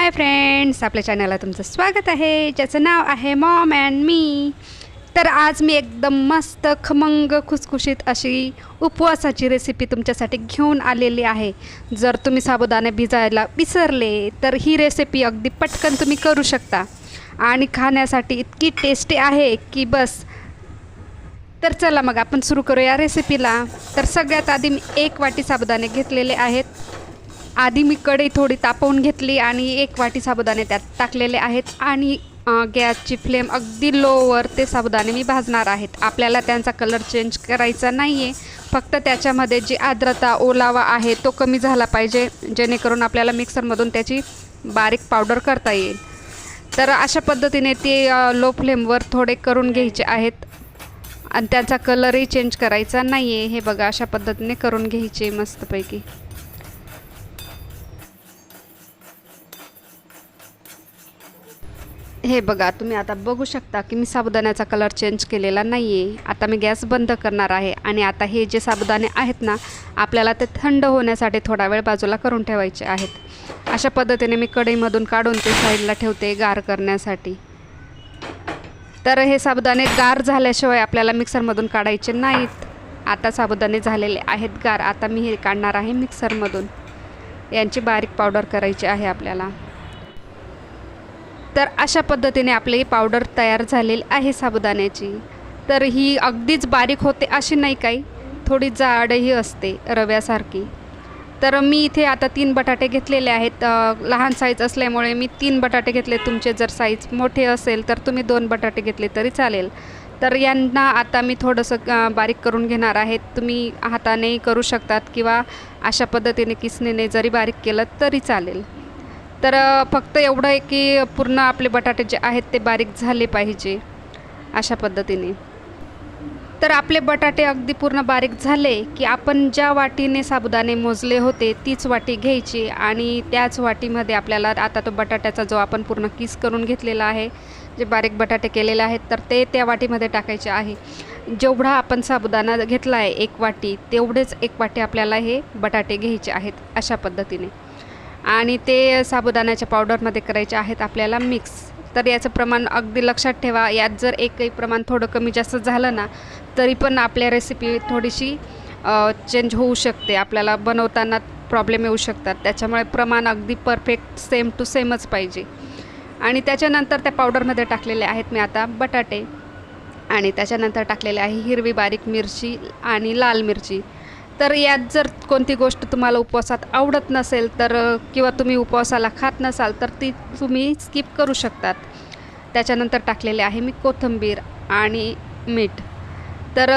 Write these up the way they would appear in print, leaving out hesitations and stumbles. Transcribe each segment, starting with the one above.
Hi friends, आपल्या चॅनलला तुमचं स्वागत आहे, ज्याचं नाव आहे मॉम अँड मी. तर आज मी एकदम मस्त खमंग खुसखुशीत अशी उपवासाची रेसिपी तुमच्यासाठी घेऊन आलेली आहे. जर तुम्ही साबुदाणे भिजायला विसरले तर ही रेसिपी अगदी पटकन तुम्ही करू शकता आणि खाण्यासाठी इतकी टेस्टी आहे की बस. तर चला मग आपण सुरू करूया रेसिपीला. तर सगळ्यात आधी मी 1 वाटी साबुदाणे घेतलेले आहेत. आधी मी कढई थोडी तापवून घेतली आणि 1 वाटी साबुदाणे त्यात टाकलेले आहेत आणि गॅसची फ्लेम अगदी लोवर ते साबुदाणे मी भाजणार आहेत. आपल्याला त्यांचा कलर चेंज करायचा नाही आहे, फक्त त्याच्यामध्ये जी आर्द्रता ओलावा आहे तो कमी झाला पाहिजे, जेणेकरून आपल्याला मिक्सरमधून त्याची बारीक पावडर करता येईल. तर अशा पद्धतीने ते लो फ्लेमवर थोडे करून घ्यायचे आहेत आणि त्यांचा कलरही चेंज करायचा नाही आहे. हे बघा, अशा पद्धतीने करून घ्यायचे मस्तपैकी. हे बघा, तुम्ही आता बघू शकता की मी साबुदाण्याचा कलर चेंज केलेला नाही आहे. आता मी गॅस बंद करणार आहे आणि आता हे जे साबुदाणे आहेत ना, आपल्याला ते थंड होण्यासाठी थोडा वेळ बाजूला करून ठेवायचे आहेत. अशा पद्धतीने मी कढईमधून काढून ते साईडला ठेवते गार करण्यासाठी. तर हे साबुदाणे गार झाल्याशिवाय आपल्याला मिक्सरमधून काढायचे नाहीत. आता साबुदाणे झालेले आहेत गार. आता मी हे काढणार आहे मिक्सरमधून. यांची बारीक पावडर करायची आहे आपल्याला. तर अशा पद्धतीने आपली पावडर तयार झालेली आहे साबुदाण्याची. तर ही अगदीच बारीक होते अशी नाही, काही थोडी जाडही असते रव्यासारखी. तर मी इथे आता 3 बटाटे घेतलेले आहेत. लहान साईज असल्यामुळे मी 3 बटाटे घेतले. तुमचे जर साईज मोठे असेल तर तुम्ही 2 बटाटे घेतले तरी चालेल. तर यांना आता मी थोडंसं बारीक करून घेणार आहे. तुम्ही हातानेही करू शकतात किंवा अशा पद्धतीने किसणीने जरी बारीक केलं तरी चालेल. तर फक्त एवढं आहे की पूर्ण आपले बटाटे जे आहेत ते बारीक झाले पाहिजे अशा पद्धतीने. तर आपले बटाटे अगदी पूर्ण बारीक झाले की आपण ज्या वाटीने साबुदाणे मोजले होते तीच वाटी घ्यायची आणि त्याच वाटीमध्ये आपल्याला आता तो बटाट्याचा जो आपण पूर्ण किस करून घेतलेला आहे, जे बारीक बटाटे केलेले आहेत, तर ते त्या वाटीमध्ये टाकायचे आहे. जेवढा आपण साबुदाणा घेतला आहे 1 वाटी, तेवढेच 1 वाटी आपल्याला हे बटाटे घ्यायचे आहेत अशा पद्धतीने. आणि ते साबुदाण्याच्या पावडरमध्ये करायचे आहेत आपल्याला मिक्स. तर याचं प्रमाण अगदी लक्षात ठेवा. यात जर एकही प्रमाण थोडं कमी जास्त झालं ना, तरी पण आपल्या रेसिपी थोडीशी चेंज होऊ शकते. आपल्याला बनवताना प्रॉब्लेम येऊ शकतात. त्याच्यामुळे प्रमाण अगदी परफेक्ट सेम टू सेमच पाहिजे. आणि त्याच्यानंतर त्या पावडरमध्ये टाकलेले आहेत मी आता बटाटे आणि त्याच्यानंतर टाकलेले आहे हिरवी बारीक मिरची आणि लाल मिरची. तर यात जर कोणती गोष्ट तुम्हाला उपवासात आवडत नसेल तर किंवा तुम्ही उपवासाला खात नसाल तर ती तुम्ही स्किप करू शकतात. त्याच्यानंतर टाकलेले आहे मी कोथिंबीर आणि मीठ. तर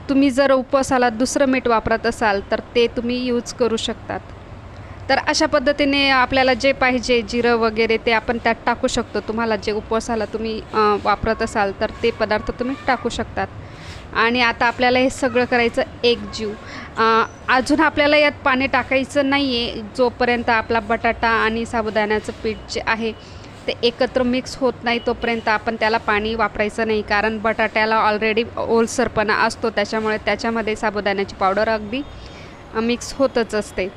तुम्ही जर उपवासाला दुसरं मीठ वापरत असाल तर ते तुम्ही यूज करू शकतात. तर अशा पद्धतीने आपल्याला जे पाहिजे जिरं वगैरे ते आपण त्यात टाकू शकतो. तुम्हाला जे उपवासाला तुम्ही वापरत असाल तर ते पदार्थ तुम्ही टाकू शकतात. आणि आता आपल्याला हे सगळं करायचं एकजीव. अजून आपल्याला यात पाणी टाकायचं नाही आहे. जोपर्यंत आपला बटाटा आणि साबुदाण्याचं पीठ जे आहे ते एकत्र मिक्स होत नाही तोपर्यंत आपण त्याला पाणी वापरायचं नाही, कारण बटाट्याला ऑलरेडी ओलसरपणा असतो, त्याच्यामुळे त्याच्यामध्ये साबुदाण्याची पावडर अगदी मिक्स होतच असते.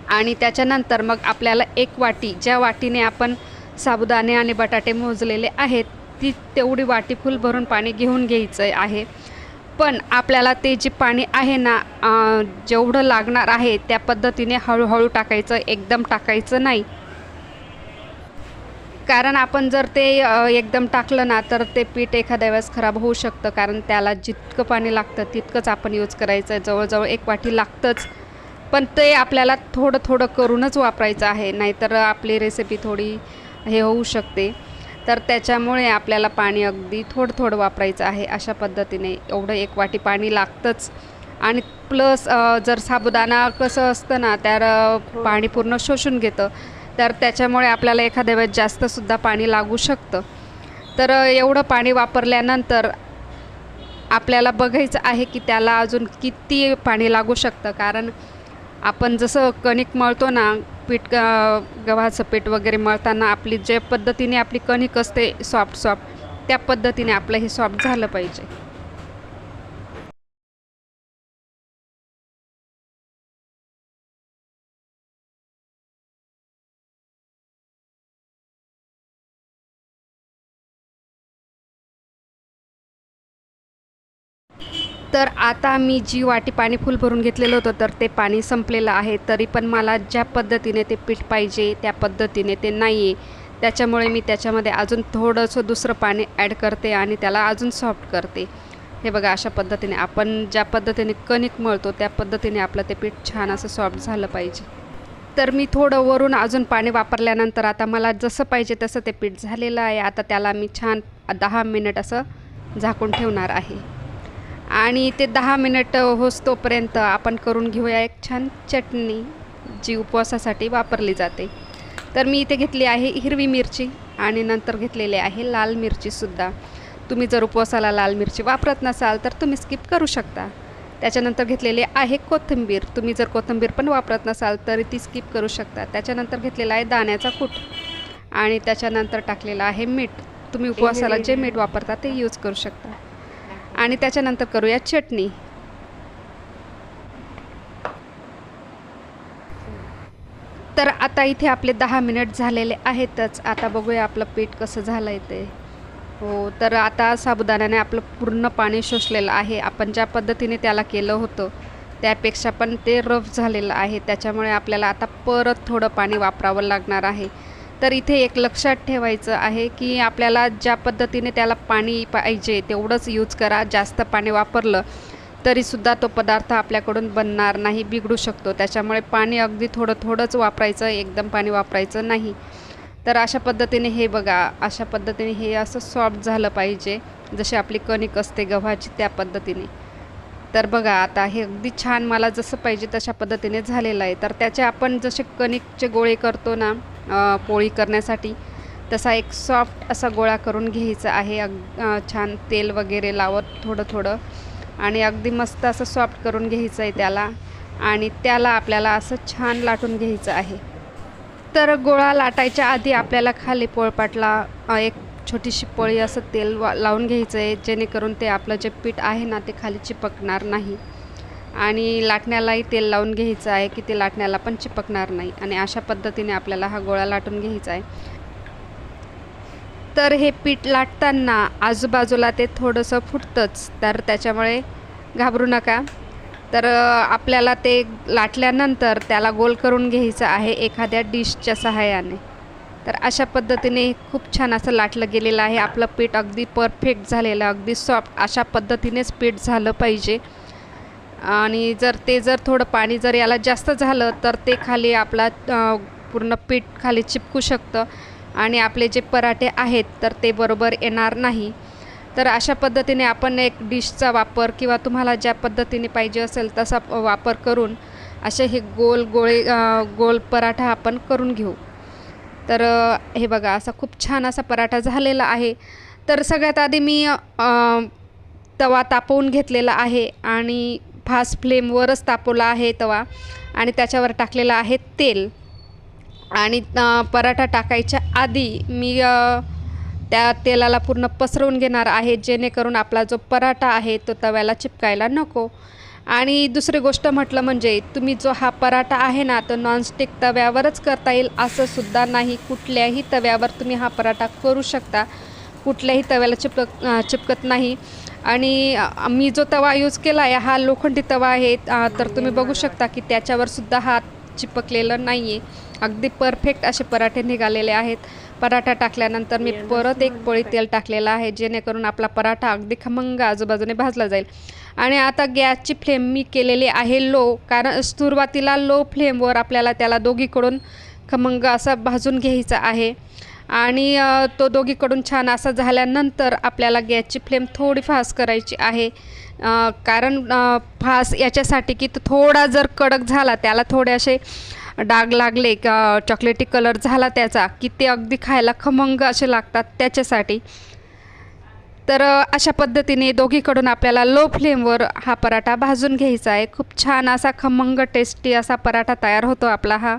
आणि त्याच्यानंतर मग आपल्याला 1 वाटी, ज्या वाटीने आपण साबुदाणे आणि बटाटे मोजलेले आहेत ती तेवढी वाटी फुल भरून पाणी घेऊन घ्यायचं आहे. पण आपल्याला ते जे पाणी आहे ना, जेवढं लागणार आहे त्या पद्धतीने हळूहळू टाकायचं, एकदम टाकायचं नाही. कारण आपण जर ते एकदम टाकलं ना तर ते पीठ एखाद्या वेळेस खराब होऊ शकतं, कारण त्याला जितकं पाणी लागतं तितकंच आपण यूज करायचं. जवळजवळ 1 वाटी लागतंच, पण ते आपल्याला थोडं थोडं करूनच वापरायचं आहे, नाहीतर आपली रेसिपी थोडी हे होऊ शकते. तर त्याच्यामुळे आपल्याला पाणी अगदी थोडं थोडं वापरायचं आहे अशा पद्धतीने. एवढं 1 वाटी पाणी लागतंच. आणि प्लस जर साबुदाणा कसं असतं ना, तर पाणी पूर्ण शोषून घेतं, तर त्याच्यामुळे आपल्याला एखाद्या वेळेस जास्तसुद्धा पाणी लागू शकतं. तर एवढं पाणी वापरल्यानंतर आपल्याला बघायचं आहे की त्याला अजून किती पाणी लागू शकतं. कारण आपण जसं कणिक मळतो ना, गव्हाचं पीठ वगैरे मळताना आपली जे पद्धतीने आपली कणिक असते सॉफ्ट त्या पद्धतीने आपलं हे सॉफ्ट झालं पाहिजे. तर आता मी जी वाटी पाणी फुल भरून घेतलेलं होतं तर ते पाणी संपलेलं आहे, तरी पण मला ज्या पद्धतीने ते पीठ पाहिजे त्या पद्धतीने ते नाही आहे. त्याच्यामुळे मी त्याच्यामध्ये अजून थोडंसं दुसरं पाणी ॲड करते आणि त्याला अजून सॉफ्ट करते. हे बघा, अशा पद्धतीने आपण ज्या पद्धतीने कणिक मळतो त्या पद्धतीने आपलं ते पीठ छान असं सॉफ्ट झालं पाहिजे. तर मी थोडं वरून अजून पाणी वापरल्यानंतर आता मला जसं पाहिजे तसं ते पीठ झालेलं आहे. आता त्याला मी छान 10 मिनिट असं झाकून ठेवणार आहे आणि ते 10 मिनिट होईस्तोपर्यंत आपण करून घेऊया एक छान चटणी, जी उपवासासाठी वापरली जाते. तर मी इथे घेतली आहे हिरवी मिरची आणि नंतर घेतलेली आहे लाल मिरचीसुद्धा. तुम्ही जर उपवासाला लाल मिरची वापरत नसाल तर तुम्ही स्किप करू शकता. त्याच्यानंतर घेतलेली आहे कोथिंबीर. तुम्ही जर कोथिंबीर पण वापरत नसाल तरी ती स्किप करू शकता. त्याच्यानंतर घेतलेला आहे दाण्याचा कूट आणि त्याच्यानंतर टाकलेलं आहे मीठ. तुम्ही उपवासाला जे मीठ वापरता ते यूज करू शकता. आणि त्याच्यानंतर करूया चटणी. तर आता इथे आपले 10 मिनिट झालेले आहेतच. आता बघूया आपलं पीठ कसं झालं आहे ते. हो, तर आता साबुदाण्याने आपलं पूर्ण पाणी शोषलेलं आहे. आपण ज्या पद्धतीने त्याला केलं होतं त्यापेक्षा पण ते रफ झालेलं आहे. त्याच्यामुळे आपल्याला आता परत थोडं पाणी वापरावं लागणार आहे. तर इथे एक लक्षात ठेवायचं आहे की आपल्याला ज्या पद्धतीने त्याला पाणी पाहिजे तेवढंच यूज करा. जास्त पाणी वापरलं तरीसुद्धा तो पदार्थ आपल्याकडून बनणार नाही, बिघडू शकतो. त्याच्यामुळे पाणी अगदी थोडंच वापरायचं, एकदम पाणी वापरायचं नाही. तर अशा पद्धतीने हे बघा, अशा पद्धतीने हे असं सॉफ्ट झालं पाहिजे, जशी आपली कणिक असते गव्हाची त्या पद्धतीने. तर बघा, आता हे अगदी छान मला जसं पाहिजे तशा पद्धतीने झालेलं आहे. तर त्याचे आपण जसे कणिकचे गोळे करतो ना पोळी करण्यासाठी, तसा एक सॉफ्ट असा गोळा करून घ्यायचा आहे. छान तेल वगैरे लावत थोडं आणि अगदी मस्त असं सॉफ्ट करून घ्यायचं आहे त्याला. आणि त्याला आपल्याला असं छान लाटून घ्यायचं आहे. तर गोळा लाटायच्या आधी आपल्याला खाली पोळपाटला एक छोटीशी पळी असं तेल लावून घ्यायचं आहे, जेणेकरून ते आपलं जे पीठ आहे ना ते खाली चिपकणार नाही. आणि लाटण्यालाही तेल लावून घ्यायचं आहे की ते लाटण्याला पण चिपकणार नाही. आणि अशा पद्धतीने आपल्याला हा गोळा लाटून घ्यायचा आहे. तर हे पीठ लाटताना आजूबाजूला ते थोडंसं फुटतंच, तर त्याच्यामुळे घाबरू नका. तर आपल्याला ते लाटल्यानंतर त्याला गोल करून घ्यायचं आहे एखाद्या डिशच्या सहाय्याने. तर अशा पद्धतीने खूप छान असं लाटलं गेलेलं आहे. आपलं पीठ अगदी परफेक्ट झालेलं, अगदी सॉफ्ट अशा पद्धतीनेच पीठ झालं पाहिजे. आणि जर थोडं पाणी जर याला जास्त झालं तर ते खाली आपला पूर्ण पीठ खाली चिपकू शकतं आणि आपले जे पराठे आहेत तर ते बरोबर येणार नाही. तर अशा पद्धतीने आपण एक डिशचा वापर किंवा तुम्हाला ज्या पद्धतीने पाहिजे असेल तसा वापर करून असे हे गोल पराठा आपण करून घेऊ. तर हे बघा, असा खूप छान असा पराठा झालेला आहे. तर सगळ्यात आधी मी तवा तापवून घेतलेला आहे आणि फास्ट फ्लेमवरच तापवला आहे तवा आणि त्याच्यावर टाकलेलं आहे तेल. आणि पराठा टाकायच्या आधी मी त्या तेलाला पूर्ण पसरवून घेणार आहे, जेणेकरून आपला जो पराठा आहे तो तव्याला चिपकायला नको. आणि दुसरी गोष्ट म्हटलं म्हणजे तुम्ही जो हा पराठा आहे ना तो नॉनस्टिक तव्यावरच करता येईल असं सुद्धा नाही. कुठल्याही तव्यावर तुम्ही हा पराठा करू शकता, कुठल्याही तव्याला चिपकत नाही. आणि मी जो तवा यूज केला आहे हा लोखंडी तवा आहे. तर तुम्ही बघू शकता की त्याच्यावर सुद्धा हा चिपकलेलं नाही आहे. अगदी परफेक्ट असे पराठे निघालेले आहेत. पराठा टाकल्यानंतर मी परत एक पळी तेल टाकलेलं आहे, जेणेकरून आपला पराठा अगदी खमंग आजूबाजूने भाजला जाईल. आणि आता गॅसची फ्लेम मी केलेली आहे लो, कारण सुरुवातीला लो फ्लेमवर आपल्याला त्याला दोघीकडून खमंग असा भाजून घ्यायचा आहे. आणि तो दोघीकडून छान असा झाल्यानंतर आपल्याला गॅसची फ्लेम थोडी फास्ट करायची आहे. कारण फास्ट याच्यासाठी की तो थोडा जर कडक झाला, त्याला थोडे असे डाग लागले का चॉकलेटी कलर झाला त्याचा की ते अगदी खायला खमंग असे लागतात त्याच्यासाठी. तर अशा पद्धतीने दोघीकडून आपल्याला लो फ्लेमवर हा पराठा भाजून घ्यायचा आहे. खूप छान असा खमंग टेस्टी असा पराठा तयार होतो आपला हा.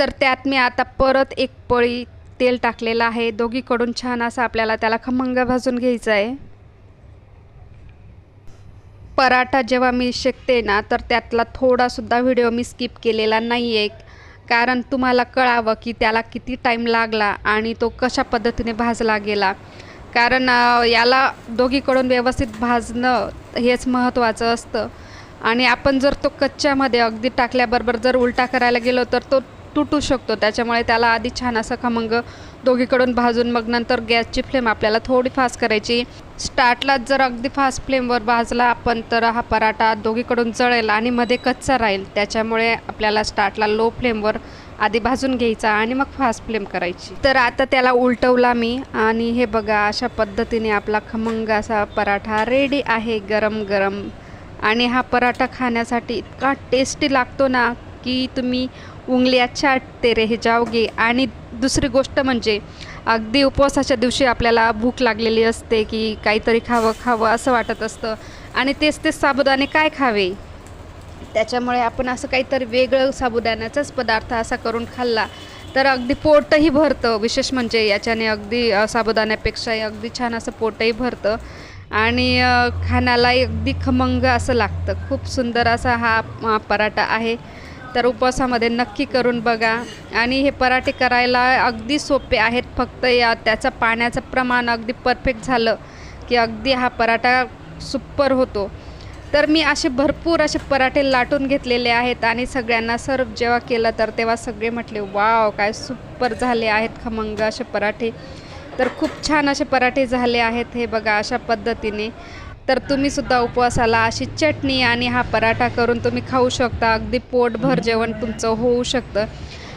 तर त्यात मी आता परत एक पळी तेल टाकलेलं आहे. दोघीकडून छान असं आपल्याला त्याला खमंग भाजून घ्यायचं आहे. पराठा जेव्हा मी शेकते ना तर त्यातला थोडासुद्धा व्हिडिओ मी स्किप केलेला नाही आहे, कारण तुम्हाला कळावं की त्याला किती टाईम लागला आणि तो कशा पद्धतीने भाजला गेला. कारण याला दोघीकडून व्यवस्थित भाजणं हेच महत्त्वाचं असतं. आणि आपण जर तो कच्च्यामध्ये अगदी टाकल्याबरोबर जर उलटा करायला गेलो तर तो तुटू शकतो. त्याच्यामुळे त्याला आधी छान असं खमंग दोघीकडून भाजून मग नंतर गॅसची फ्लेम आपल्याला थोडी फास्ट करायची. स्टार्टलाच जर अगदी फास्ट फ्लेमवर भाजला आपण तर हा पराठा दोघीकडून जळेल आणि मध्ये कच्चा राहील. त्याच्यामुळे आपल्याला स्टार्टला लो फ्लेमवर आधी भाजून घ्यायचा आणि मग फास्ट फ्लेम करायची. तर आता त्याला उलटवला मी आणि हे बघा अशा पद्धतीने आपला खमंग असा पराठा रेडी आहे गरम गरम. आणि हा पराठा खाण्यासाठी इतका टेस्टी लागतो ना की तुम्ही उंगलिया चाटते रह जाओगे. आणि दुसरी गोष्ट म्हणजे अगदी उपवासाच्या दिवशी आपल्याला भूक लागलेली असते की काहीतरी खावं असं वाटत असतं आणि तेच साबुदाणे काय खावे. त्याच्यामुळे आपण असं काहीतरी वेगळं साबुदाण्याचाच पदार्थ असा करून खाल्ला तर अगदी पोटही भरतं. विशेष म्हणजे याच्याने अगदी साबुदाण्यापेक्षाही अगदी छान असं पोटही भरतं आणि खाण्यालाही अगदी खमंग असं लागतं. खूप सुंदर असा हा पराठा आहे. तर उपवासामध्ये नक्की करून बघा. आणि हे पराठे करायला अगदी सोपे आहेत. फक्त त्याचं पाण्याचं प्रमाण अगदी परफेक्ट झालं की अगदी हा पराठा सुपर होतो. तर मी भरपूर असे पराठे लाटून घेतलेले आहेत आणि सगळ्यांना सर्व जेव्हा केलं तर तेव्हा सगळे म्हटले वाव काय सुपर झाले आहेत खमंग असे पराठे. तर खूप छान असे पराठे झाले आहेत हे बघा अशा पद्धतीने. तर तुम्हीसुद्धा उपवासाला अशी चटणी आणि हा पराठा करून तुम्ही खाऊ शकता. अगदी पोटभर जेवण तुमचं होऊ शकतं.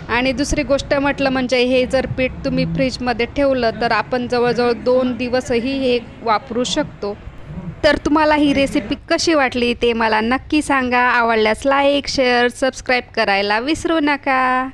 आणि दुसरी गोष्ट म्हटलं म्हणजे हे जर पीठ तुम्ही फ्रीजमध्ये ठेवलं तर आपण जवळजवळ 2 दिवसही हे वापरू शकतो. तर तुम्हाला ही रेसिपी कशी वाटली ते मला नक्की सांगा. आवडल्यास लाईक शेअर सबस्क्राईब करायला विसरू नका.